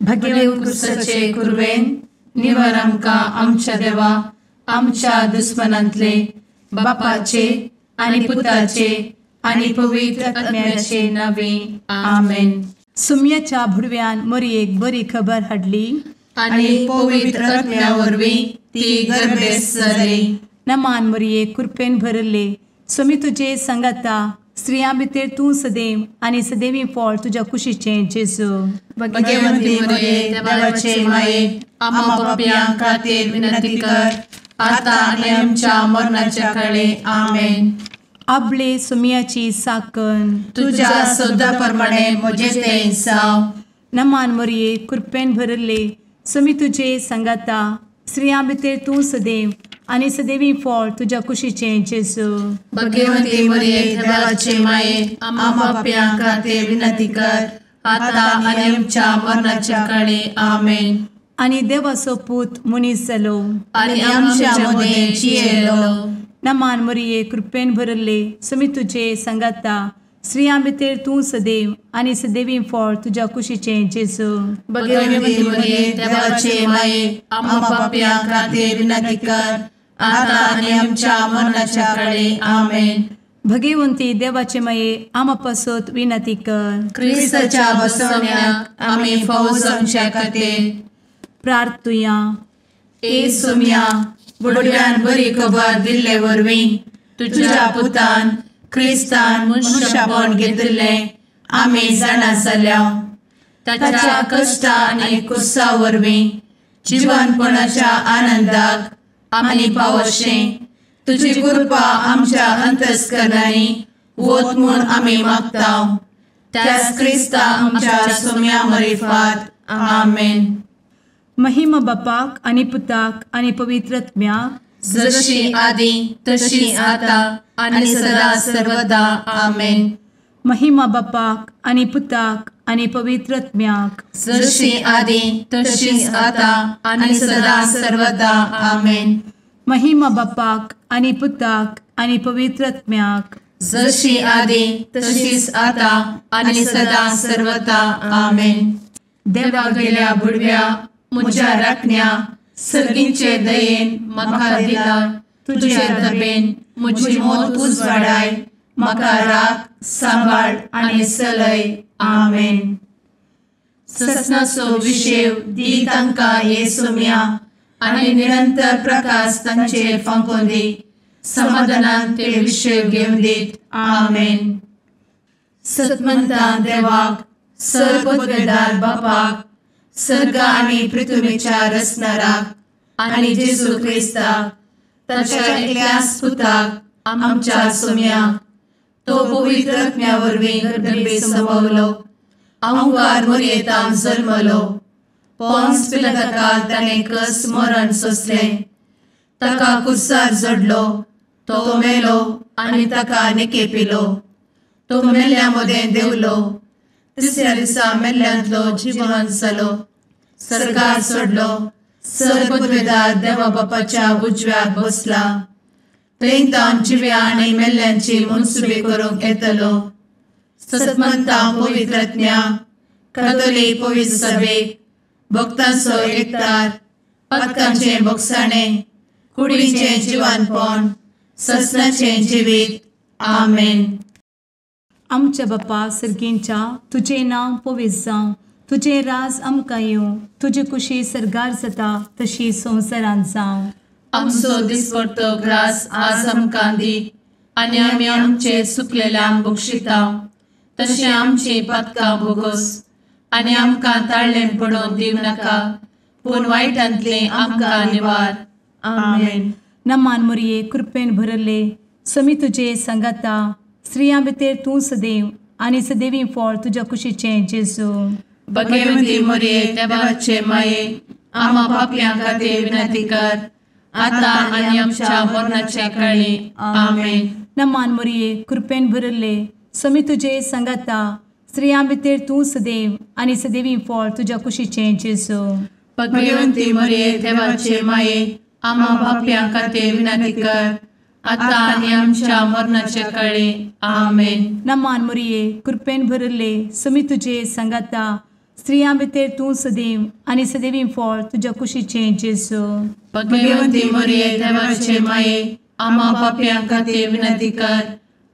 भगेवन कुर्साचे कुर्वेन निवार आमकां आमच्या देवा आमच्या दुस्मनांतले बापाचे आनी पुताचे आनी पवित्र आत्म्याचे नावे आमेन. सुम्याच्या भुडव्यान मरयेक बरी खबर हाडली आनी पवित्र आत्म्या वरवीं ती गर्भेस जाली. नमान मरयेक कृपेन भरले सुमी तुजे संगता स्त्रियां भितर तूं सदैव आनी सदैवी फळ तुज्या कुशीचें जेजू. भगवंती मरिये देवाचे माये आम्हा पाप्यां खातीर विनंती कर आता आनी आमच्या मरणाच्या काळी आमेन. आपले सुमयाची साकन तुझ्या सोदा प्रमाणे म्हजे तें जाव. नमान मरये कृपेन भरले सुमी तुजे संगता स्त्रियां भितर तूं सदैव आनी सदैवी फळ तुज्या कुशीचें जेजू. भगवंती मरिये देवाचे माये आम्हा पाप्यां खातीर विनंती कर आता आनी आमच्या मरणाच्या काळी आमेन. आनी देवाचो पूत मनीस जालो आनी आमच्या मदीं जियेलो. नमान मरये कृपेन भरले सुमी तुजे संगता स्त्रियां भितर तूं सदैव आनी सदैवी फळ तुज्या कुशीचें जेजू. भगवंती मरिये देवाचे माये आम्हा पाप्यां खातीर विनंती कर आता आनी आमच्या मरणाच्या काळी आमेन. भगवंती देवाचे माये आमा पासत विनंती कर. क्रिस्ताच्या बसवण्याक आमी फावो जावच्या खातीर प्रार्थुया. ए सुम्या बुडव्यान बरी खबर दिल्ले वरवीं तुज्या पुतान क्रिस्तान मनशापण घेतिल्लें आमी जाणा जाल्या. ताच्या कश्टा आनी कुर्सा वरवीं जिवनपणाच्या आनंदाक आमी पावशें तुजी कृपा आमच्या अंतस्करणांनी वत म्हूण आमी मागतांव. त्याच क्रिस्ता आमच्या सुम्या मरिफात आमेन. महिमा बापाक आनी पुताक आनी पवित्र आत्म्याक जशी आदी तशी आता आनी सदा सर्वदा आमेन. महिमा बापाक आनी पुताक आनी पवित्र आत्म्याक जशी आदी तशीच आता आनी सदा सर्वदा आमेन. महिमा बापाक आनी पुताक आनी पवित्र आत्म्याक जशी आदी तशीच आता आनी सदा सर्वदा आमेन. देवा गेल्या बुडव्या म्हज्या राखण्या सर्गींचे दयेन म्हाका दिला तुजे दबेन म्हजी मोत उजवाडाय म्हाका राख सांबाळ आनी चलय आमेन. ससनाचो विशेव दी तांकां हे सुम्या आनी निरंतर प्रकाश तांचेर फांकून दी. समाधानान ते विशेव घेवन दीत आमेन. सतमंता देवाक सर्वपदवेदार बापाक सर्ग आनी पृथ्वीच्या रचणाराक आनी जेजू क्रिस्ताक ताच्या एकल्याच पुताक आमच्या सुम्याक तो पवित्र आत्म्या वरवीं गर्भे संभवलो. अंगार मरयेंत जल्मलो. पोन्स पिलाताकाल ताणें कस मरण सोंसलें. ताका कुर्सार जडलो. तो मेलो आनी ताका निकेपिलो. तो मेल्ल्या मदें देंवलो. तिसऱ्या दिसा मेल्ल्यांतलो जिवंत जालो. सर्गार चडलो. सर्वपदवेदार देवा बापाच्या उजव्याक बसला. थंय जिव्या आनी मेल्ल्यांची मनसुबी करूंक येतलो. सतमंता पवित्र आत्म्या कातोलीक पवित्र सभेक भक्तांचो एकठार पातकांचें भोगसाणें कुडीचें जिवनपण ससनाचें जिवीत आमेन. आमच्या बापा सर्गींच्या तुजें नांव पवित्र जावं. तुजें राज आमकां येवं. तुजी कुशी सर्गार जाता तशी संवसारांत जावं. आमचो दिसपडटो ग्रास आज आमकां दी आनी आमी आमचे चुकलेल्यांक बक्षितांव. तशें आमची पातकां भोगोस आनी आमकां ताळ्ळें पडोवन दिव नाका पूण वायटांतलें आमकां निवार आमेन. नमान मरये कृपेन भरले समी तुजे संगता स्त्रियां भितर तूं सदैव आनी सदैवी फळ तुज्या कुशीचें जेजू. भगवंती मरिये देवाचे माये आम्हा पाप्यां खातीर विनंती कर आता आनी आमच्या मरणाच्या काळी आमेन. नमान मरये कृपेन भरले समी तुजे संगता स्त्रियां भितर तूं सदैव आनी सदैवी फळ तुज्या कुशीचें जेजू. भगवंती मरिये देवाचे माये आम्हा पाप्यां खातीर विनंती कर आता आनी आमच्या मरणाच्या काळी आमेन. नमान मरये कृपेन भरले समी तुजे संगता स्त्रियां भितर तूं सदैव आनी सदैवी फळ तुज्या कुशीचें जेजू. भगवंती मरिये देवाचे माये, आम्हा पाप्यां खातीर विनंती कर,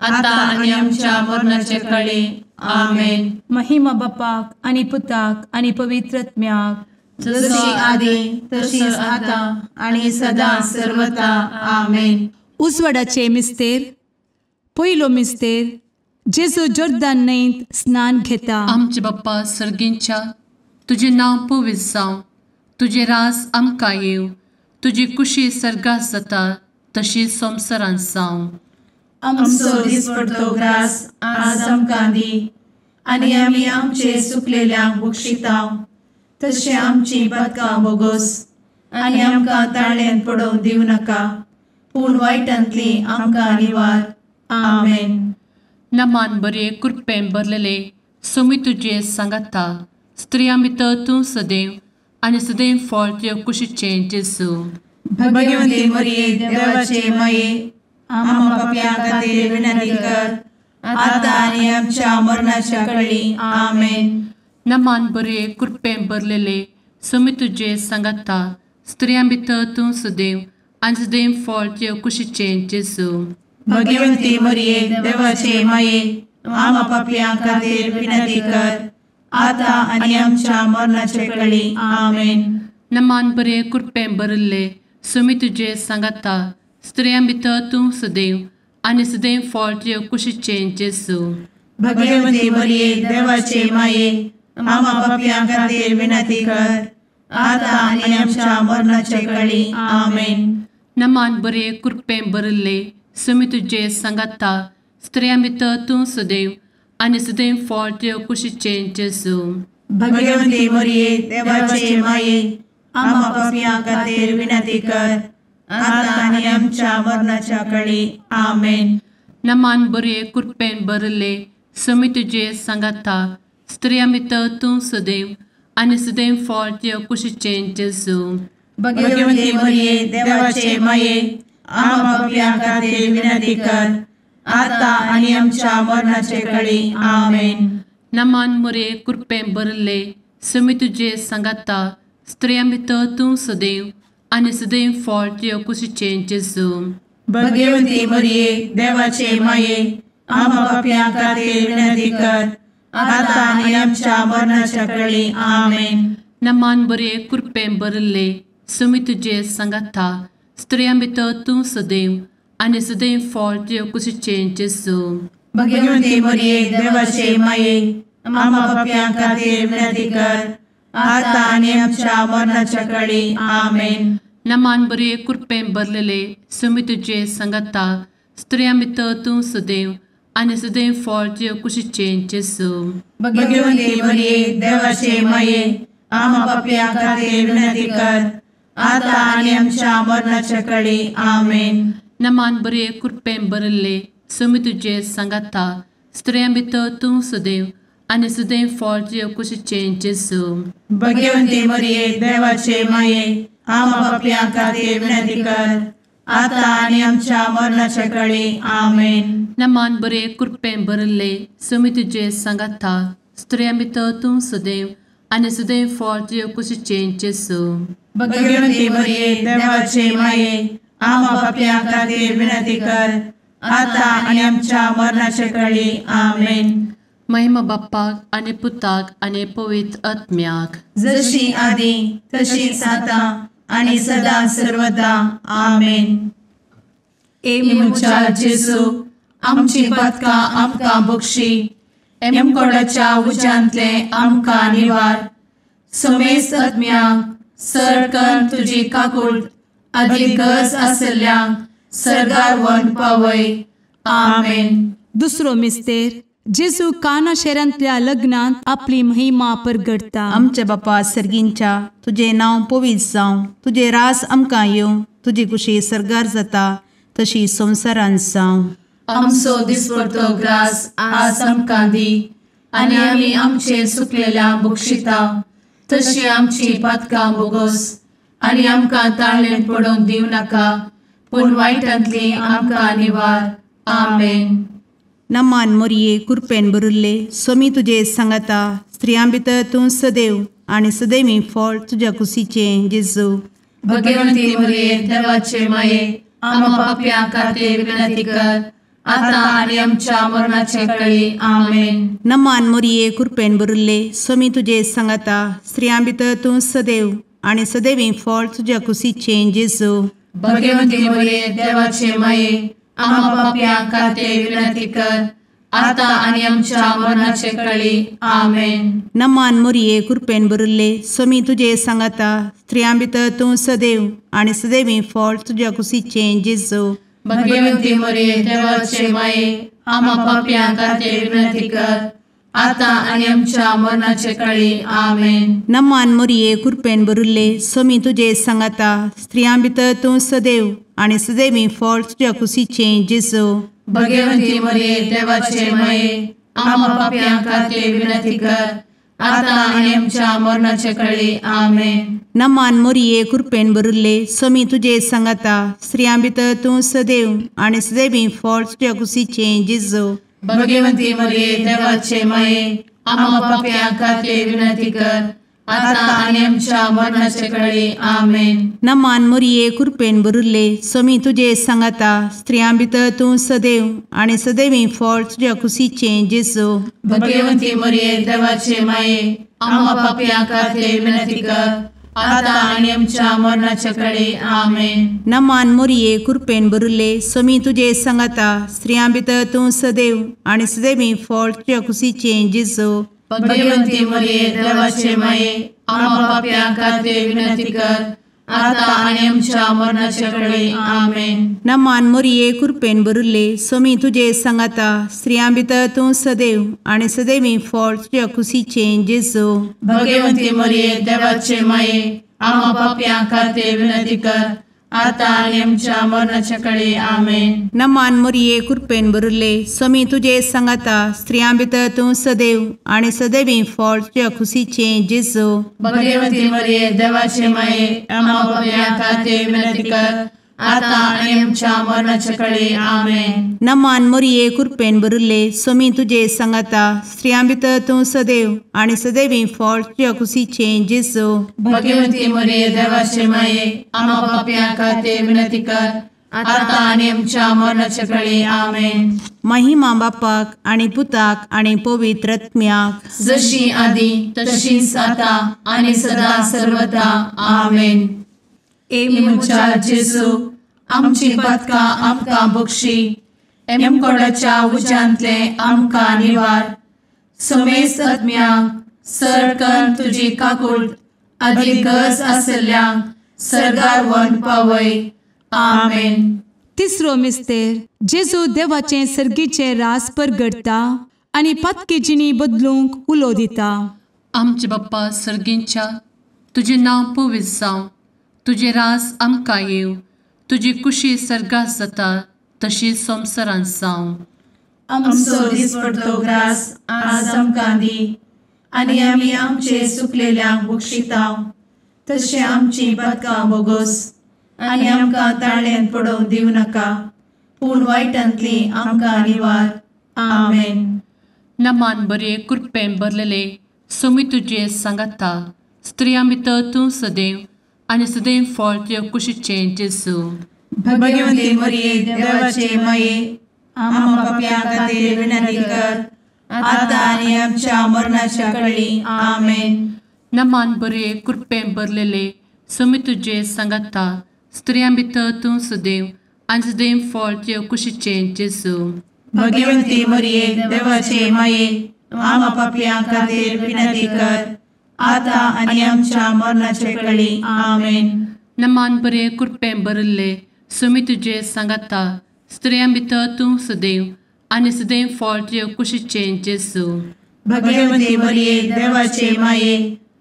आता आनी आमच्या मरणाचे काळी. आमेन. महिमा बापाक आनी पुताक आनी पवित्र आत्म्याक, जशी आदी तशीच आता आणि सदा सर्वदा. आमेन. उजवाडाचे मिस्तेर. पयलो मिस्तेर, जेजू जोर्दान न्हंयेंत स्नान घेता. आमचे बाप्पा सर्गींच्या, तुझे नांव पवित्र जावं, तुझे राज आमकां येवं, तुजी कुशी सर्गात जाता तशी संवसारांत जावं. आमचो दिसपडटो ग्रास आज आमकां दी, आनी आमी आमचे सुकलेल्यांक बक्षितांव, तशें आमची पातकां बोगोस आनी आमकां ताळ्यान पडोवंक दिवं नाका, पूण वायटांतली आमकां निवार. आमेन. नमान बरे कृपेन भरलेले सोमी तुजे सांगाता, स्त्रियां भितर तूं सदैव आनी सदैव फळ तुज्या कुशीचें जेजू. भगवंती मरिये देवाचे माये, आम्हा पाप्यां खातीर विनंती कर, आता आनी आमच्या मरणाच्या काळी. आमेन. नमान बरे कृपेन भरलेले सोमी तुजे सांगाता, स्त्रियां भितर तूं सदैव आनी सदैव फळ तुज्या कुशीचें जेजू. भगवंती मरिये देवाचे माये, आम्हा पाप्यां खातीर विनंती कर, आता आनी आमच्या मरणाचे काळी. आमेन. नमान बरे कृपेन भरले सोमी तुजे सांगाता, स्त्रियां भितर तूं सदैव आनी सदैव फळ तुज्या कुशीचें जेजू. भगवंती मरिये देवाचे माये, आम्हा पाप्यां खातीर विनंती कर, आता आनी आमच्या मरणाचे काळी. आमेन. नमान बरे कृपेन भरले सोमी तुजे सांगाता, स्त्रियां भितर तूं सदैव आनी सदैव फळ तुज्या कुशीचें जेजू. भगवंती मरिये देवाचे माये, आम्हा पाप्यां खातीर विनंती कर, आता आनी आमच्या मरणाच्या काळी. आमेन. नमान बरे कृपेन भरले सोमी तुजे सांगाता, स्त्रियां भितर तूं सदैव आनी सदैव फळ तुज्या कुशीचें जेजू. भगवंती मरिये देवाचे माये, आम्हा पाप्यां खातीर विनंती कर, आता आनी आमच्या मरणाचे काळी. आमेन. नमान बरे कृपेन भरले सोमी तुजे सांगाता, स्त्रियां भितर तूं सदैव आनी सदैव फळ तुज्या कुशीचें जेजू. भगवंती मरिये देवाचे माये, आम्हा पाप्यां खातीर विनंती कर, आता आनी आमच्या मरणाच्या काळी. आमेन. नमान बरे कृपेन भरले सोमी तुजे सांगाता, स्त्रियां भितर तूं सदैव आनी सदैव फळ तुज्या कुशीचें जेजू. भगवंती मरिये देवाचे माये, आम्हा पाप्यां खातीर विनंती कर, आता आनी आमच्या मरणाच्या काळी. आमेन. नमान बरे कृपेन भरलेले सोमी तुजे सांगाता, स्त्रियां भितर तूं सदैव आनी सदैव फळ तुज्या कुशीचें जेजू. भगवंती मरिये देवाचे माये, आम्हा पाप्यां खातीर विनंती कर, आता आनी आमच्या मरणाच्या काळी. आमेन. नमान बरे कृपेन भरले सोमी तुजे सांगाता, स्त्रियां भितर तूं सदैव आनी सदैव फळ तुज्या कुशीचें जेजू. भगवंती मरिये देवाचे माये, आम्हा पाप्यां खातीर विनंती कर, आता आनी आमच्या मरणाच्या काळी. आमेन. नमान बरे कृपेन भरले सोमी तुजे सांगाता, स्त्रियां भितर तूं सदैव आनी सदैव फळ तुज्या कुशीचें जेजू. भगवंती मरिये देवाचे माये, आम्हा पाप्यां खातीर विनंती कर, आता आनी आमच्या मरणाच्या काळी. आमेन. महिमा बाप्पाक आनी पुताक आनी पवित्र आत्म्याक, जशी आदी तशीच आता आनी सदा सर्वदा. आमेन. मुचा जेजू, आमची पातकां आमकां बक्षी, एमकोडाच्या उज्यांतले आमकां निवार. समेस्त आत्म्यांक सरकन तुजी काकूट, आदी गरज आसल्ल्यांक सर्गार व्हरून पावय. आमेन. दुसरो मिस्तेर. जेजू काना शारांतल्या लग्नांत आपली महिमा परगटता. आमचे बापा सर्गींच्या, तुझे नांव पवित्र जावं, तुझे रास आमकां येवं, तुजी कुशी सर्गार जाता तशी संवसारांत जावं. आमचो दिसपडटो ग्रास आज आमकां दी, आनी आमी आमचे सुकलेल्यांक बक्षितांव, तशी आमची पातकां बोगोस आनी आमकां ताळ्यान पडोवंक दिवं नाका, पूण वायटांतली आमकां निवार. आमेन. नमान मरिये कृपेन भरिल्ले, सोमी तुजे सांगाता, स्त्रियां भितर तूं सदैव आणि सदैवी फळ तुझ्या कुशीचें जेजू. भगवंती मरिये देवाचे माये आम्हा पाप्यां खातीर विनंती कर आता आणि आमच्या मरणाचे काळी आमेन. नमान मोरये कृपेन भरिल्ले स्वामी तुजे सांगाता स्त्रियां भितर तूं सदैव आणि सदैवी फळ तुझ्या कुशीचें जेजू. भगवंती मरिये देवाचे माये आम्हा पाप्यां खातीर विनंती कर आता आणि आमच्या मरणाचे काळी आमेन. नमान मोरये कृपेन भरिल्ले स्वामी तुजे सांगाता स्त्रियां भितर तूं सदैव आणि सदैवी फळ तुझ्या कुशीचें जेजू. भगवंती मरिये देवाचे माये आम्हा पाप्यां खातीर विनंती कर आता आणि आमच्या मरणाचे काळी आमेन. नमान मोरये कृपेन भरिल्ले स्वामी तुजे सांगाता स्त्रियां भितर तूं सदैव आणि सदैवी फळ तुझ्या कुशीचें जेजू. भगवंती मरिये देवाचे माये आम्हा पाप्यां खातीर विनंती कर आता आणि आमच्या मरणाचे काळी आमेन. नमान मोरये कृपेन भरिल्ले स्वामी तुजे सांगाता स्त्रियां भितर तूं सदैव आणि सदैवी फळ तुझ्या कुशीचें जेजू. भगवंती मरिये देवाचे माये आम्हा पाप्यां खातीर विनंती कर आता आणि आमच्या मरणाचे काळी आमेन. नमान मोरये कृपेन भरिल्ले स्वामी तुजे सांगाता स्त्रियां भितर तूं सदैव आणि सदैवी फळ तुझ्या कुशीचें जेजू. भगवंती मरिये देवाचे माये आम्हा पाप्यां खातीर विनंती कर आता आणि आमच्या मरणाचे काळी आमेन. नमान मोरये कृपेन भरिल्ले स्वामी तुजे सांगाता स्त्रियां भितर तूं सदैव आणि सदैवी फळ तुझ्या कुशीचें जेजू. भगवंती मरिये देवाचे माये आम्हा पाप्यां खातीर विनंती कर आता आणि आमच्या मरणाचे काळी आमेन. नमान मोरये कृपेन भरिल्ले स्वामी तुजे सांगाता स्त्रियां भितर तूं सदैव आणि सदैवी फळ तुझ्या कुशीचें जेजू. भगवंती मरिये देवाचे माये आम्हा पाप्यां खातीर विनंती कर आता आणि आमच्या मरणाचे काळी आमेन. नमान मोरये कृपेन भरिल्ले स्वामी तुजे सांगाता स्त्रियां भितर तूं सदैव आणि सदैवी फळ तुझ्या कुशीचें जेजू. भगवंती मरिये देवाचे माये आम्हा पाप्यां खातीर विनंती कर आता आणि आमच्या मरणाचे काळी आमेन. नमान मोरये कृपेन भरिल्ले स्वामी तुजे सांगाता स्त्रियां भितर तूं सदैव आणि सदैवी फळ तुझ्या कुशीचें जेजू. भगवंती मरिये देवाचे माये आम्हा पाप्यां खातीर विनंती कर आता आणि आमच्या मरणाचे काळी आमेन. महिमा बापाक आणि पुताक आणि पवित्र आत्म्याक जशी आधी तशीच आता आणि सदा सर्वदा आमेन. मुचा जेजू आमची पदकां आमकां बक्षी एमकोडाच्या उज्यांतले आमकां निवार. समेस्त आत्म्यांक सरकन तुजी काकूट अधिक गरज आसल्ल्यांक सरगार व्हरून पावय. आमेन. तिसरो मिस्तेर जेजू देवाचें सर्गीचें रास परगडटा आनी पातकी जिणी बदलूंक उलो दिता. आमचे बाप्पा सर्गींच्या तुजें नांव पवित्र जावं, तुजें रास आमकां येव, तुजी कुशी सर्गास जाता तशीच संवसारांत जावं. आमचो दिसपडटो ग्रास आज आमकां दी आनी आमी आमचे चुकलेल्यांक बक्षितांव तशें आमची पदकां बोगोस आनी आमकां ताळ्यान पडोवंक दिवं नाका पूण वायटांतली आमकां निवार. आमेन. नमान बरे कृपेन भरलेले सोमी तुजे सांगाता स्त्रियां भितर तूं सदैव आनी सदैव फळ तुज्या कुशीचें जेजू. भगवंती मरिये देवाचे माये आम्हा पाप्यां खातीर विनंती कर आता आनी आमच्या मरणाच्या काळी. आमेन. नमान बरे कृपेन भरलेले सोमी तुजे सांगाता स्त्रियां भितर तूं सदैव आनी सदैव फळ तुज्या कुशीचें जेजू. भगवंती मरिये देवाचे माये आम्हा पाप्यां खातीर विनंती कर आता आनी आमच्या मरणाचे काळी. आमेन. नमान बरे कृपेन भरले सोमी तुजे सांगाता स्त्रियां भितर तूं सदैव आनी सदैव फळ तुज्या कुशीचें जेजू. भगवंती मरिये देवाचे माये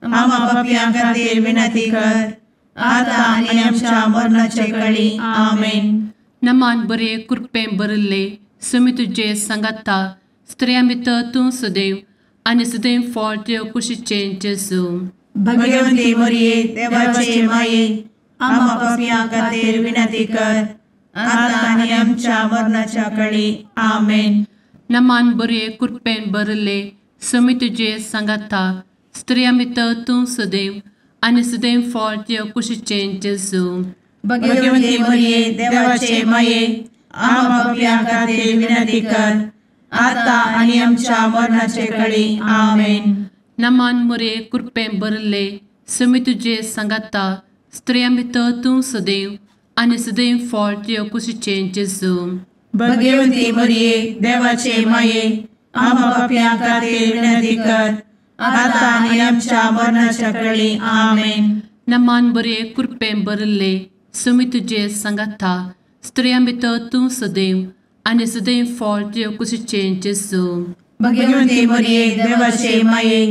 आम्हा पाप्यां खातीर विनंती कर आता आनी आमच्या मरणाचे काळी. आमेन. नमान बरे कृपेन भरले सोमी तुजे सांगाता स्त्रियां भितर तूं सदैव आनी सदैव फळ तुज्या कुशीचें जेजू. भगवंती मरिये देवाचे माये आम्हा पाप्यां खातीर विनंती कर आता आनी आमच्या मरणाच्या काळी. आमेन. नमान बरे कृपेन भरले सुमी तुझे सांगाता स्त्रियां भितर तूं सदैव आनी सदैव फळ तुझ्या कुशीचें जेजू भगवंती मरिये देवाचे माये आम्हा पापियां खातीर विनंती कर आता आनी आमच्या मरणाचे काळी आमेन. नमान मोरे कृपें भरले सुमी तुझे सांगाता स्त्रियां भितर तूं सदैव आनी सदैव फळ तुझ्या कुशीचें जेजू भगवंती मरिये देवाचे माये आम्हा पापियां खातीर विनंती कर आता आनी आमच्या मरणाच्या काळी आमेन. नमान बरे कृपें भरले सुमी तुझे सांगाता स्त्रियां भितर तूं सदैव आनी सदैव फळ तुझ्या कुशीचें जेजू भगवंती मरिये देवाचे माये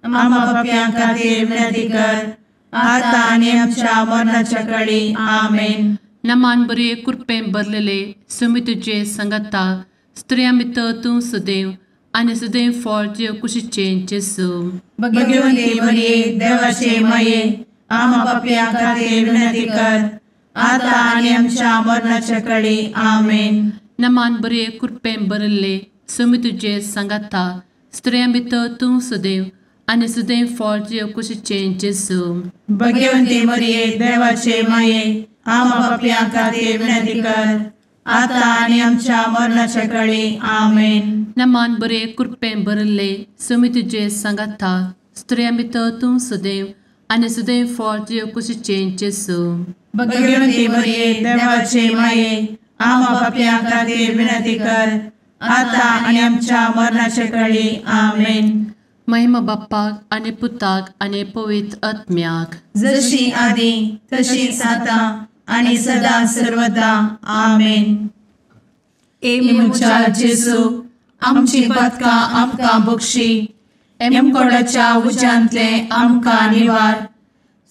आम्हा पापियां खातीर विनंती कर आता आनी आमच्या मरणाच्या काळी आमेन. नमान बरे कृपें भरलेले सुमी तुझे सांगाता स्त्रियां भितर तूं सदैव आनी सदैव फळ तुझ्या कुशीचें जेजू भगवंती मरिये देवाचे माये आम्हा पापियां खातीर विनंती कर आता आनी आमच्या मरणाच्या काळी आमेन. नमान बरे कृपें भरले सुमी तुझे सांगाता स्त्रियां भितर तूं सदैव आनी सदैव फळ तुझ्या कुशीचें जेजू भगवंती मरिये देवाचे माये आम्हा पापियां खातीर विनंती कर आता आनी आमच्या मरणाच्या काळी आमेन. नमान बरे कृपें भरले सुमी तुझे सांगाता स्त्रियां भितर तूं सदैव आनी सदैव फळ तुझ्या कुशीचें जेजू भगवंती मरिये देवाचे माये आम्हा पापियां खातीर विनंती कर आता आनी आमच्या मरणाच्या काळी आमेन. महिमा बाप्पाक आनी पुताक आनी पवित्र आत्म्याक जशी आदी तशीच आता आनी सदा सर्वदा आमेन. मुचा जेजू आमची पदकां आमकां बक्षी एमकोडाच्या उज्यांतले आमकां निवार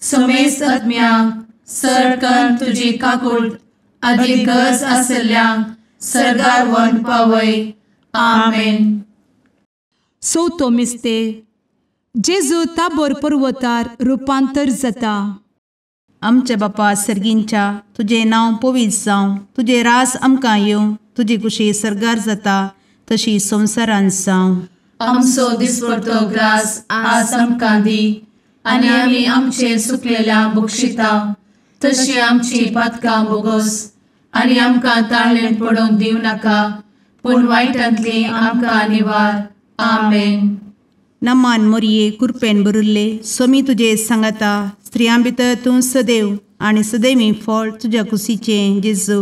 समेस्त आत्म्यांक सरकन तुजी काकूट अधिक गरज आसल्यांक सरगार व्हरून पावय. आमेन. चवथो मिस्तेर जेजू ताबोर पर्वतार रुपांतर जाता. आमच्या बापा सर्गींच्या तुझे नांव पवित्र जावं, तुझे रास आमकां येवं, तुजी कुशी सरगार जाता तशी संवसारांत जावं. आमचो दिसपडटो ग्रास आज आमकां दी आनी आमी आमचे सुकलेल्यांक बक्षिता तशी आमची पातकां बोगोस आनी आमकां ताळ्ळेन पडोवंक दिवं नाका पूण वायटांतली आमकां निवार. आमेन. नमान मोरये कृपेन भरिल्ले सोमी तुजे सांगाता स्त्रियां भितर तूं सदैव आनी सदैवी फळ तुज्या कुशीचें जेजू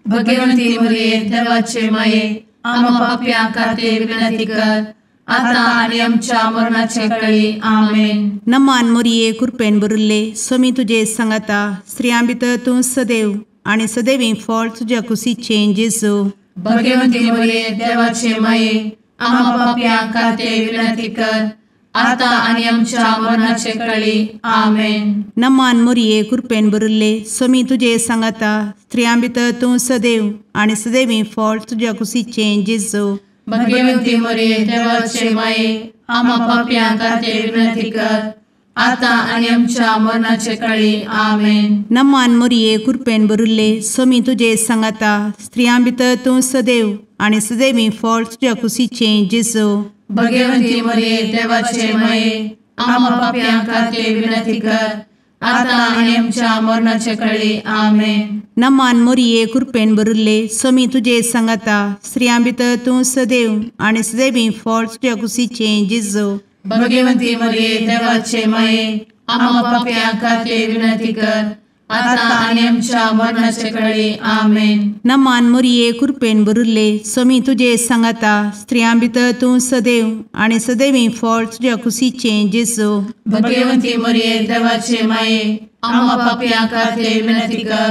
भगवंती मरिये देवाचे माये आम्हा पापियां खातीर विनंती कर आता आनी आमच्या मरणाचे काळी. आमेन. नमान मोरये कृपेन भरिल्ले सोमी तुजे सांगाता स्त्रियां भितर तूं सदैव आनी सदैवी फळ तुज्या कुशीचें जेजू भगवंती मरिये देवाचे माये आम्हा पापियां खातीर विनंती कर आता आनी आमच्या मरणाचे काळी. आमेन. नमान मोरये कृपेन भरिल्ले सोमी तुजे सांगाता स्त्रियां भितर तूं सदैव आनी सदैवी फळ तुज्या कुशीचें जेजू भगवंती मरिये देवाचे माये आम्हा पापियां खातीर विनंती कर आता आनी आमच्या मरणाचे काळी. आमेन. नमान मोरये कृपेन भरिल्ले सोमी तुजे सांगाता स्त्रियां भितर तूं सदैव आनी सदैवी फळ तुज्या कुशीचें जेजू भगवंती मरिये देवाचे माये आम्हा पापियां खातीर विनंती कर आता आनी आमच्या मरणाचे काळी. आमेन. नमान मोरये कृपेन भरिल्ले सोमी तुजे सांगाता स्त्रियां भितर तूं सदैव आनी सदैवी फळ तुज्या कुशीचें जेजू भगवंती मरिये देवाचे माये आम्हा पापियां खातीर विनंती कर आता आनी आमच्या मरणाचे काळी. आमेन. नमान मोरये कृपेन भरिल्ले सोमी तुजे सांगाता स्त्रियां भितर तूं सदैव आनी सदैवी फळ तुज्या कुशीचें जेजू भगवंती मरिये देवाचे माये आम्हा पापियां खातीर विनंती कर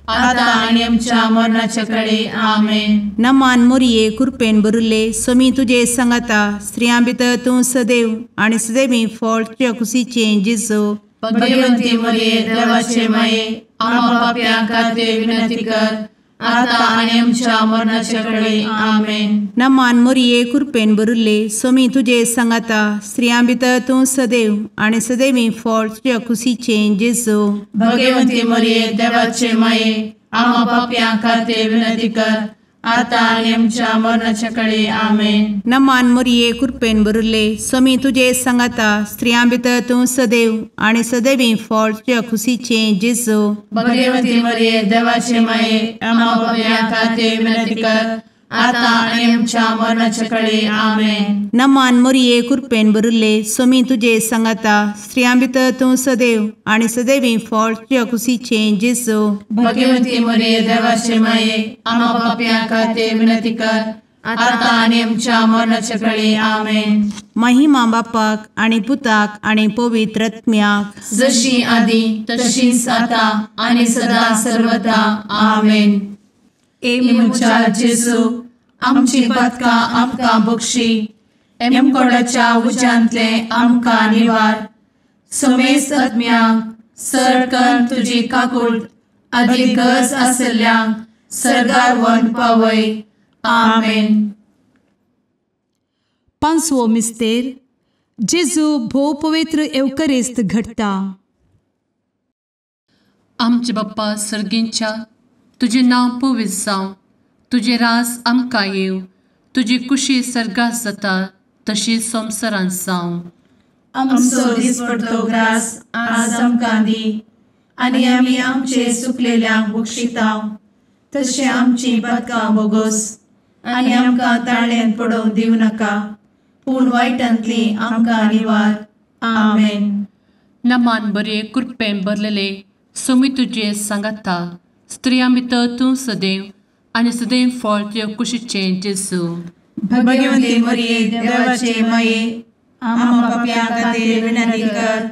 आता आनी आमच्या मरणाचे काळी. आमेन. नमान मोरये कृपेन भरिल्ले सोमी तुजे सांगाता स्त्रियां भितर तूं सदैव आनी सदैवी फळ तुज्या कुशीचें जेजू भगवंती मरिये देवाचे माये आम्हा पापियां खातीर विनंती कर आता आनी आमच्या मरणाचे काळी. आमेन. नमान मोरये कृपेन भरिल्ले सोमी तुजे सांगाता स्त्रियां भितर तूं सदैव आनी सदैवी फळ तुज्या कुशीचें जेजू भगवंती मरिये देवाचे माये आम्हा पापियां खातीर विनंती कर आता आणि आमच्या मरणाच्या काळी आमेन. नमान मोरये कृपेन बरुले स्वामी तुझे सांगाता स्त्रियां भितर तूं सदैव आणि सदैवी फळ तुझ्या खुशीचे जेजू. भगवती मरिये देवाचे माये आम्हा पापियां खातीर विनंती कर, आता आणि आमच्या मरणाच्या काळी आमेन. नमान मोरये कृपेन बरुले स्वामी तुझे सांगाता स्त्रियां भितर तूं सदैव आणि सदैवी फळ तुझ्या खुशीचे जेजू. भगवती मरिये देवाचे माये आम्हा पापियां खातीर विनंती कर, आता आणि आमच्या मरणाच्या काळी आमेन. महिमा बापाक आणि पुताक आणि पवित्र आत्म्याक, जशी आधी तशीच आता आणि सदा सर्वदा आमेन. ए मुचा जेजू आमची पदका आमकां बक्षी, एमकोडाच्या उज्यांतले आमकां निवार. समेस्त आत्म्यांक सरकन तुजी काकूट अधिक गरज आसल्यांक सर्गार व्हरून पावय. आमेन. पांचवो मिस्तेर जेजू भोव पवित्र एवकरेस्त घडटा. आमचे बाप्पा सर्गींच्या तुझे नाव पवित्र जावं, तुझे राज आमकां येव, तुजी कुशी सर्गात जाता तशी संवसारांत जावं. आमचो दिसपडटो ग्रास आज आमकां दी, आनी आमी आमचे सुकलेल्यांक बक्षिताव. तशें आमची पदकां बोगोस आनी आमकां ताळ्यान पडोवंक दिवं नाका, पूण वायटांतली आमकां निवार. आमेन. नमान बरे कृपेन भरलेले स्वामी तुझे सांगाता स्त्रियां भितर तूं सदैव आणि सदैव फळ तुझ्या कुशीचे जेजू. भगवती मरिये देवाचे माये आम्हा पापियां खातीर विनंती कर,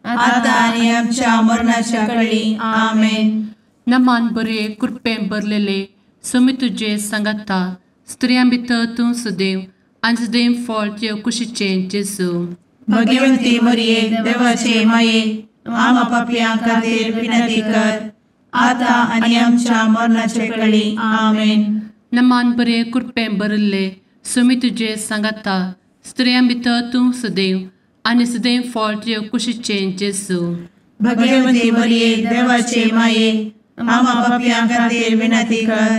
आता आनी आमच्या मरणाच्या काळी आमेन. नमान बरे कृपेन भरलेले स्वामी तुझे सांगाता स्त्रियां भितर तूं सदैव आणि सदैव फळ तुझ्या कुशीचे जेजू. भगवती मरिये देवाचे माये आम्हा पापियां खातीर विनंती कर, आता आनी आमच्या मरणाच्या काळी आमेन. नमान बरे कृपेन भरले स्वामी तुझे सांगाता स्त्रियां भितर तूं सदैव आणि सदैव फळ तुझ्या कुशीचे जेजू. भगवती मरिये देवाचे माये आम्हा पापियां खातीर विनंती कर,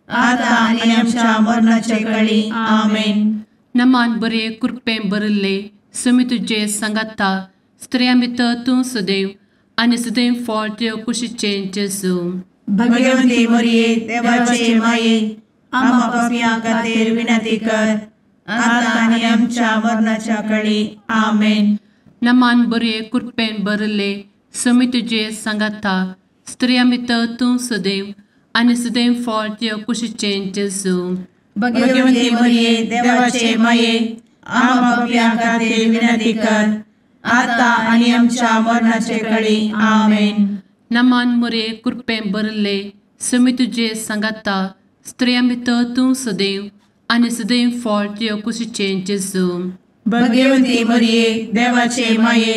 आता आनी आमच्या मरणाच्या काळी आमेन. नमान बरे कृपेन भरले स्वामी तुझे सांगाता स्त्रियां भितर तूं सदैव आणि सदैव फळ तुझ्या कुशीचे जेजू. भगवती मरिये देवाचे माये आम्हा पापियां खातीर विनंती कर, आता आनी आमच्या मरणाच्या काळी आमेन. नमान बरे कृपेन भरले स्वामी तुझे सांगाता स्त्रियां भितर तूं सदैव आणि सदैव फळ तुझ्या कुशीचे जेजू. भगवती मरिये देवाचे माये आम्हा पापियां खातीर विनंती कर, आता आनी आमच्या मरणाच्या काळी आमेन. नमान बरे कृपेन भरले स्वामी तुझे सांगाता स्त्रियां भितर तूं सदैव आणि सदैव फळ तुझ्या कुशीचे जेजू. भगवती मरिये देवाचे माये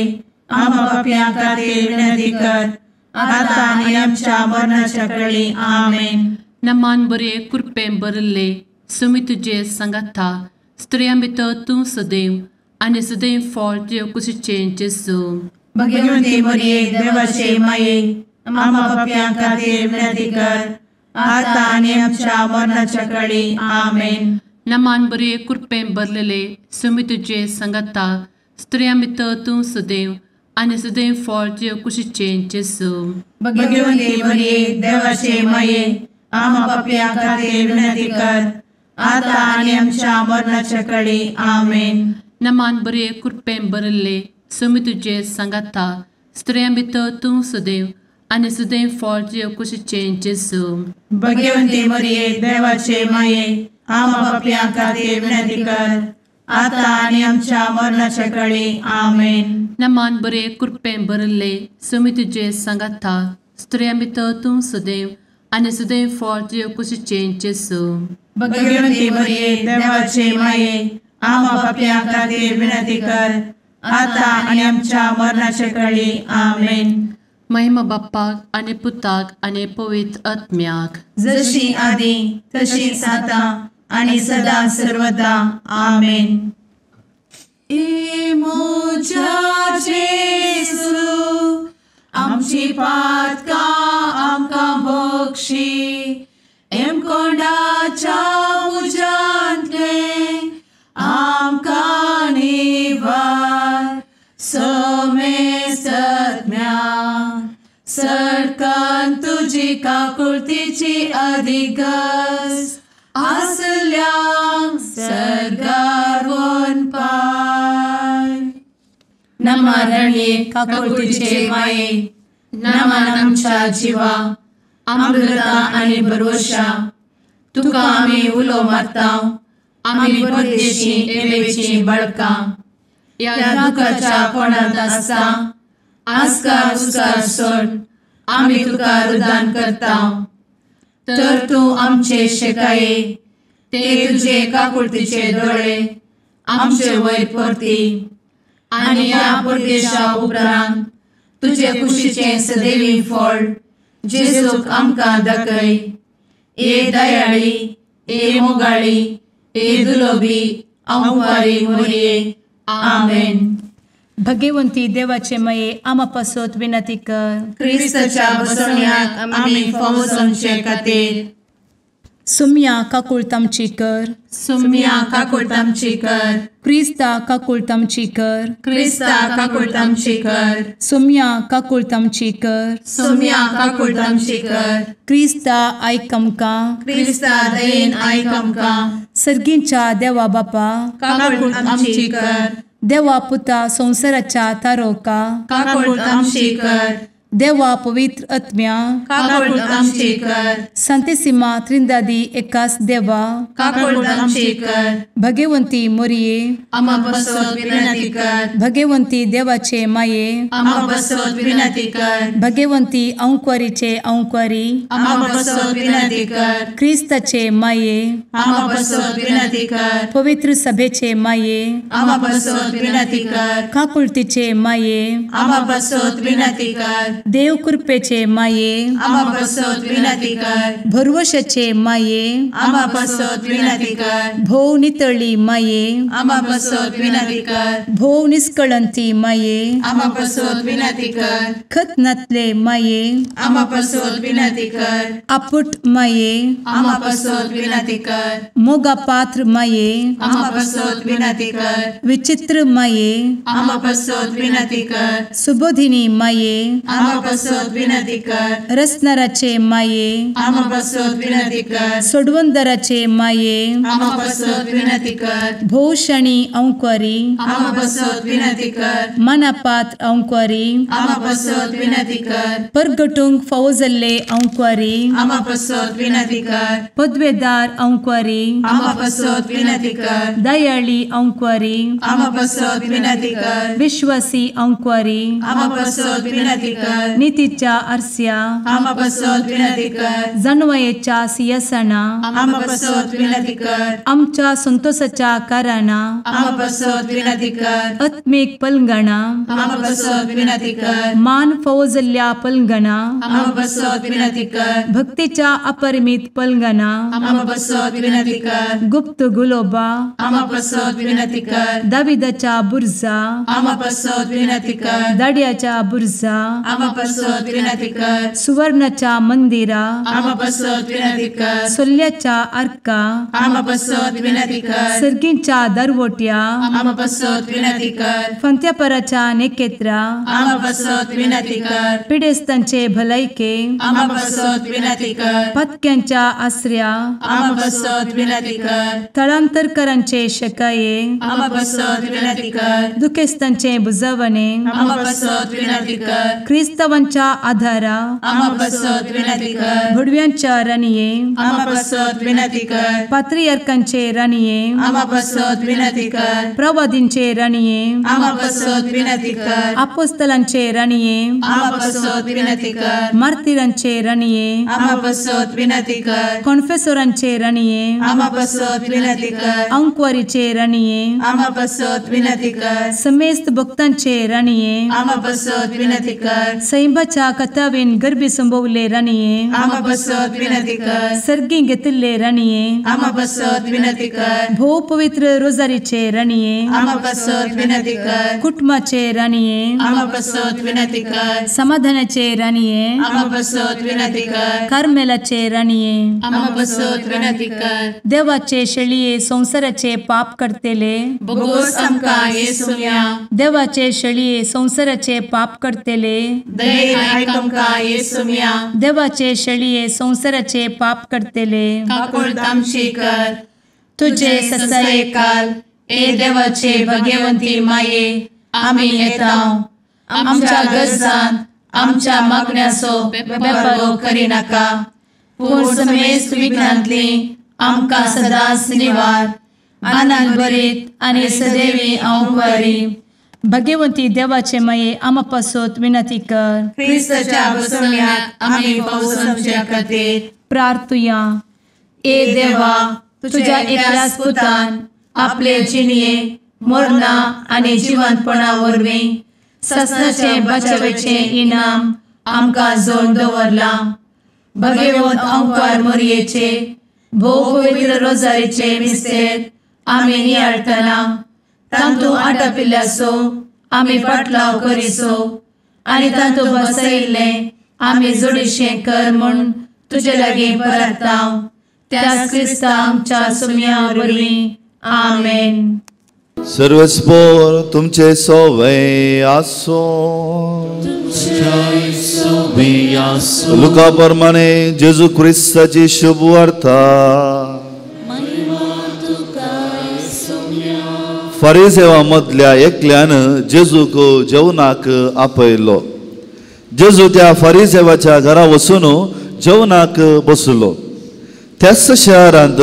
आम्हा पापियां खातीर विनंती कर, आता आनी आमच्या मरणाच्या काळी आमेन. नमान बरे कृपेन भरले स्वामी तुझे सांगाता स्त्रियां भितर तूं सदैव आणि सदैव फळ तुझ्या कुशीचे जेजू. भगवती मरिये देवाचे माये आम्हा पापियां खातीर विनंती कर, आता आनी आमच्या मरणाच्या काळी आमेन. नमान बरे कृपेन भरलेले स्वामी तुझे सांगाता स्त्रियां भितर तूं सदैव आणि सदैव फळ तुझ्या कुशीचे जेजू. भगवती मरिये देवाचे माये आम्हा पापियां खातीर विनंती कर, आता आनी आमच्या मरणाच्या काळी आमेन. नमान बरे कृपेन भरले स्वामी तुझे सांगाता स्त्रियां भितर तूं सदैव आणि सदैव फळ तुझ्या कुशीचे जेजू. भगवती मरिये देवाचे माये आम्हा पापियां खातीर विनंती कर, आता आनी आमच्या मरणाच्या काळी आमेन. नमान बरे कृपेन भरले स्वामी तुझे सांगाता स्त्रियां भितर तूं सदैव आणि सदैव फळ तुझ्या कुशीचे जेजू. भगवती मरिये देवाचे माये आम्हा पापियां खातीर विनंती कर, आता आनी आमच्या मरणाच्या काळी आमेन. महिमा बाप्पाक आणि पुताक आणि पवित्र आत्म्याक, जशी आधी तशीच आता आणि सदा सर्वदा आमेन. ए मोजा जेसू आमची पातकां आमकां बक्षी, एम कोंडाच्या तुजी काकुळतीची अधिगस आसल्या सरगार वन पाय. नमारणी काकुळतीचे माये नमान आमच्या जिवा अमृता आणि भरोशा तुका आम्ही उलो मारता. आम्ही परदेशी येवेची बळका या दुःखाच्या कोणात असता आस्कार उस्कार सोड आम्ही तुका रुदान करता. तर तू आमचे शेकाये ते तुझे काकुळतीचे डोळे आमचे वयर परती आणि या परदेशा उपरांत तुझे कुशीचे सदैवी फळ जेजूक आमकां दाखय. ए दयाळी ए मोगाळी ए दुलोबी अंवारी मोरये. आमेन. भगवंती देवाचे मये आमा पासत विनंती कर. क्रिस्ताच्या बसवण्याक आम्ही फावो समचे खातीर सुम्या काकुळतामची कर. सुम्या काकुळतामची कर. क्रिस्ता काकुळतामची कर. क्रिस्ता काकुळतामची कर. सुम्या काकुळतामची कर. सुम्या काकुळतामची कर. क्रिस्ता आयक आमकां. क्रिस्ता दयेन आयक आमकां. सर्गींच्या देवा बापा काकुळतामची कर. देवा पुता संसाराच्या तारोका काकुळतामची कर. देवा पवित्र आत्म्या काकुळतामची कर. सांतेसिमा त्रिंदादी एकाच देवा काकुळतामची कर. भगवंती मोरये आमा बसवत विनंती कर. भगवंती देवाचे माये आमा बसवत विनंती कर. भगवंती औंक्वारीचे औंक्वारी आमा बसवत विनंती कर. ख्रिस्ताचे माये आमा बसवत विनंती कर. पवित्र सभेचे माये आमा बसवत विनंती कर. काकुळतीचे माये आमा बसवत विनंती कर. देव कृपेचे माये आमा बसवत विनंती कर. भरवशाचे माये आमा बसवत विनंती कर. भोव नितळी माये आमा बसवत विनंती कर. भोव निष्कळंती माये आमा बसवत विनंती कर. खतनातले माये आमा बसवत विनंती कर. आपुट माये आमा बसवत विनंती कर. मोगा पात्र माये आमा बसवत विनंती कर. विचित्र माये आमा बसवत विनंती कर. सुबोधिनी माये आमा बसवत विनंती कर. रसनाराचे माये आमा बसवत विनंती कर. सोडवंदराचे माये आमा बसवत विनंती कर. भोषणी औंक्वारी आमा बसवत विनंती कर. मनापात्र औंक्वारी आमा बसवत विनंती कर. परगटूंक फावो जाल्ले औंक्वारी आमा बसवत विनंती कर. पदवेदार औंक्वारी आमा बसवत विनंती कर. दयाळी औंक्वारी आमा बसवत विनंती कर. विश्वासी औंक्वारी आमा बसवत विनंती कर. नीतीच्या आरस्या आमा बसवत विनंती कर. जणवयेच्या सिंहासना आमा बसवत विनंती कर. आमच्या संतोषाच्या काराना आमा बसवत विनंती कर. आत्मिक पलंगणा आमा बसवत विनंती कर. मान फावो जाल्ल्या पलंगणा आमा बसवत विनंती कर. भक्तीच्या अपरिमित पलंगणा आमा बसवत विनंती कर. गुप्त गुलोबा आमा बसवत विनंती कर. दाविदाच्या बुर्जा आमा बसवत विनंती कर. दाड्याच्या बुर्जा आमा बसवत विनंती कर. सुवर्णाच्या मंदिरा आमा बसवत विनंती कर. सोल्याच्या अर्का आमा बसवत विनंती कर. सर्गींच्या दरवोट्या आमा बसवत विनंती कर. फंत्यापराच्या नेकेत्रा आमा बसवत विनंती कर. पिडेस्तांचे भलायके आमा बसवत विनंती कर. पत्क्यांच्या आसऱ्या आमा बसवत विनंती कर. तळांतरकरांचे शेकाये आमा बसवत विनंती कर. दुखेस्तांचे बुजावणे आमा बसवत विनंती कर. ख्रिस्तवांच्या आधारा आमा बसवत विनंती कर. भडव्यांच्या राणीये आमा बसवत विनंती कर. पात्रियार्कांचे राणीये आमा बसवत विनंती कर. प्रवादींचे राणीये आमा बसवत विनंती कर. अपोस्तलांचे राणीये आमा बसवत विनंती कर. मार्तिरांचे राणीये आमा बसवत विनंती कर. कॉन्फेसोरांचे राणीये आमा बसवत विनंती कर. अंक्वारीचे राणीये आमा बसवत विनंती कर. समेस्त भक्तांचे राणीये आमा बसवत विनंती कर. सैंबाच्या कथावेन गर्भी संभवले राणीये आमा बसवत विनंती कर. सर्गी घेतले राणीये आमा बसवत विनंती कर. भो पवित्र रोजारीचे राणीये आमा बसवत विनंती कर. कुटुंबाचे राणीये आमा बसवत विनंती कर. समाधानाचे राणीये आमा बसवत विनंती कर. कार्मेलाचे राणीये आमा बसवत विनंती कर. देवाचे शेळिये संसाराचे पाप करतेले बघोस आमकां येसुया. देवाचे शेळिये संसाराचे पाप करतेले दये आयक आमकां येसू मिया देवाचे शेळये संवसाराचे पाप करतेले काकूळ तामशी कर तुझे ससाये काल ए देवाचे भगवंती माये आमी येता आमच्या गरजांत आमच्या मागण्याचो बेपारो करी नाका पूण समेस्त विघ्नांतली आमकां सदांच निवार आनंद बरीत आनी सदैवी आंवकारी भगवंती देवाचे माये आमा पासत विनंती कर क्रिस्ताच्या बसवण्यात आमी पावस आमच्या खातीर प्रार्थुया ए देवा तुझ्या एकल्याच पुतान आपले जिणये मरणा आनी जिवंतपणा वरवीं ससनाचे बचावेचे इनाम आमकां जोड दवरला भगवंत आंवकार मोरयेचे भोव पवित्र रोजारीचे मिस्तेर आमी नियाळटना तांतू आटापिल्ल्यासो आमी पाटलाव करिसो आनी तांतू बसयिल्ले आमी जोडिशें कर म्हूण तुजे लागीं परतांव त्याच क्रिस्ता आमच्या सुम्या वरवीं आमेन. सर्वस्पोर तुमचे सोवे आसो लुका प्रमाणे जेजू क्रिस्ताची शुभ वार्ता. फरिसेवा मदल्या एकल्यान जेजूक जेवणाक आपयलो. जेजू त्या फरिसेवाच्या घरा वचून जेवणाक बसलो. त्याच शहरांत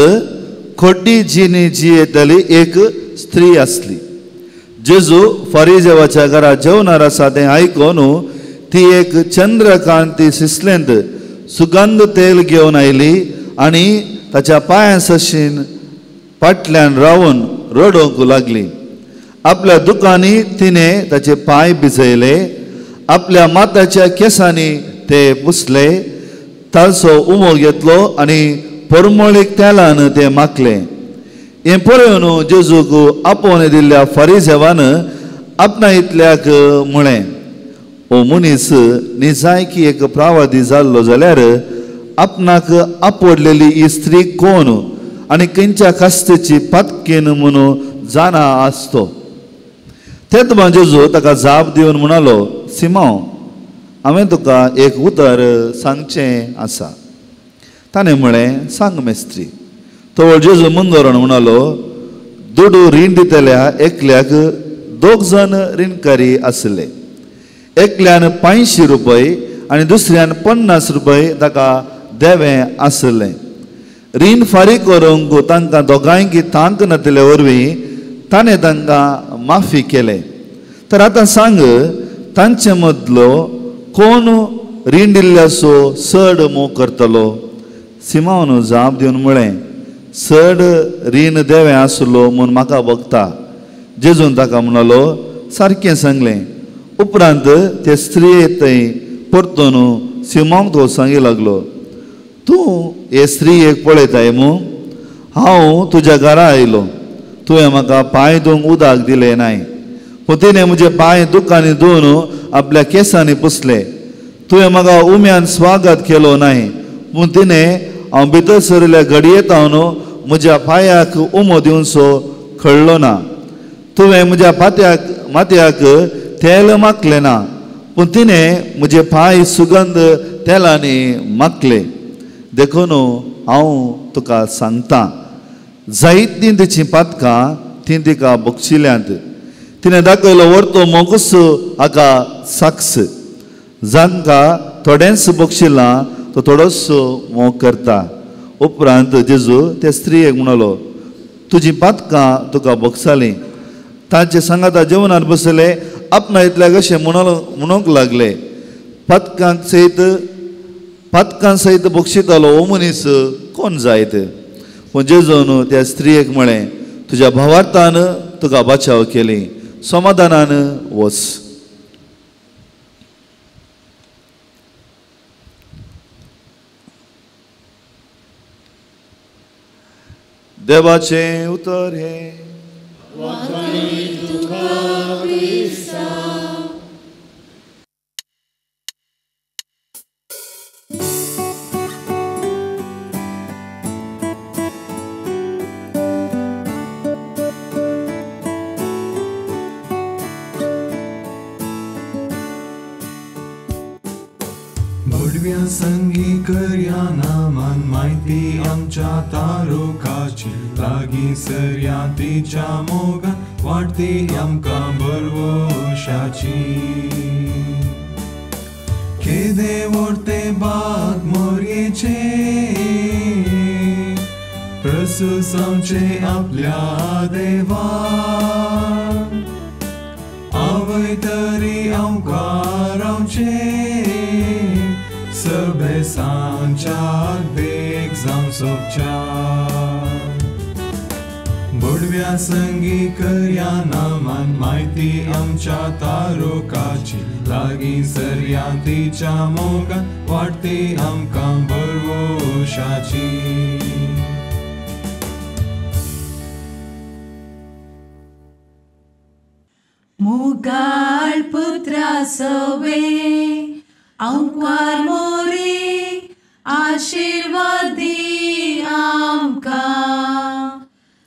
खोटी जिनी जियेतली एक स्त्री असली. जेजू फरिसेवाच्या घरा जेवणार आसा तें आयकून ती एक चंद्रकांती सिसलेंत सुगंध तेल घेवन आयली आनी ताच्या पांयां सशीन फाटल्यान रावन रडोंक लागली. आपल्या दुकानी तिने ताचे पांय भिजयले, आपल्या माताच्या केसांनी ते पुसले, ताचो उमो घेतलो आनी परमळीक तेलान ते माखले. हें पळोवन जेजूक आपोवन दिल्ल्या फरिसेवान आपणा इतल्याक म्हळें, ओ मनीस, निजायकी एक प्रावादी जाल्लो जाल्यार आपणाक आपडलेली ही स्त्री कोण आनी खंयच्या कास्तेची पातकेन म्हणून जाणा आसतो. तेच जेजू ताका जाप दिवन म्हणालो, सिमोन, हांवें तुका एक उतर सांगचें आसा. ताणें म्हळें, सांग मेस्त्री. तो जेजू मंगोरण म्हणालो, दुडू रीण दितल्या एकल्याक 2 जण रीणकारी आसले. एकल्यान 500 रुपये आनी दुसऱ्यान 50 रुपये ताका देवें आसलें. रीण फारीक करूंक तांकां दोगांयकी तांक नातले वरवीं ताणें तांकां माफी केले. तर आतां सांग, तांचे मदलो कोण रीण दिल्ल्याचो चड मोग करतलो? सिमोन जाप दिवन म्हळें, चड रीण देवें आसलो म्हूण म्हाका भोगता. जेजून ताका म्हणलो, सारकें सांगलें. उपरांत ते स्त्रिये थंय परतून सिमोनाक तो सांगूंक लागलो, तूं हे स्त्रियेक पळयताय मूं? हांव तुज्या घरा आयलो, तुवें म्हाका पांय धुवंक उदक दिलें नाय, पूण तिणें म्हजे पांय दुकानी धुवन आपल्या केसांनी पुसले. तुवें म्हाका उम्यान स्वागत केलो नाय, पूण तिणें हांव भितर सरिल्ल्या घडयेंत हांव म्हज्या पांयाक उमो दिवचो कळ्ळो ना. तुवें म्हज्या माथ्याक तेल माखलें ना, पूण तिणें म्हजे पांय सुगंध तेलांनी माखले. देखून हांव तुका सांगतां, जायतीं तिचीं पातकां तीं तिका बक्षिल्यांत. तिणें दाखयलो व्हरतो मोगूस हाका साक्ष. जांकां थोडेंच बक्षिलां तो थोडोस मोग करता. उपरांत जेजू ते स्त्रियेक म्हणलो, तुजीं पातकां तुका बक्षालीं. तांचे सांगाता जेवणार बसले, आपणा इतल्याक अशें म्हणूंक लागले, पातकां सयत बक्षितालो हो मनीस कोण जायत? पूण जेजून त्या स्त्रियेक म्हळें, तुज्या भावार्थान तुका बचाव केली, समाधानान वच. देवाचें उतर हे. नामान माहिती आमच्या तारुकाची लागींसर या तिच्या मोगान वाटती आमकां भरवशाची केदे व्हरते बाग मोरयेचे प्रसूस आमचे आपल्या देवा आवय तरी आमकां रावचे सगळे सांच्याक देख जावं सोबच्या बुडव्या संगी करया नामान माहिती आमच्या तारुकाची लागींसर या तिच्या मोगान वाटती आमकां भरवशाची मुगाळ पुत्रा सवे अंकवार मोरी आशीर्वाद दी आमकां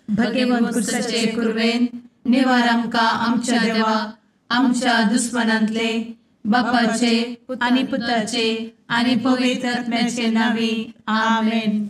भगवंत कुर्साचे कुरवेन निवार आमकां आमच्या देवा आमच्या दुस्मनांतले बापाचे आनी पुताचे आनी पवित्र आत्म्याचे नावी आमेन.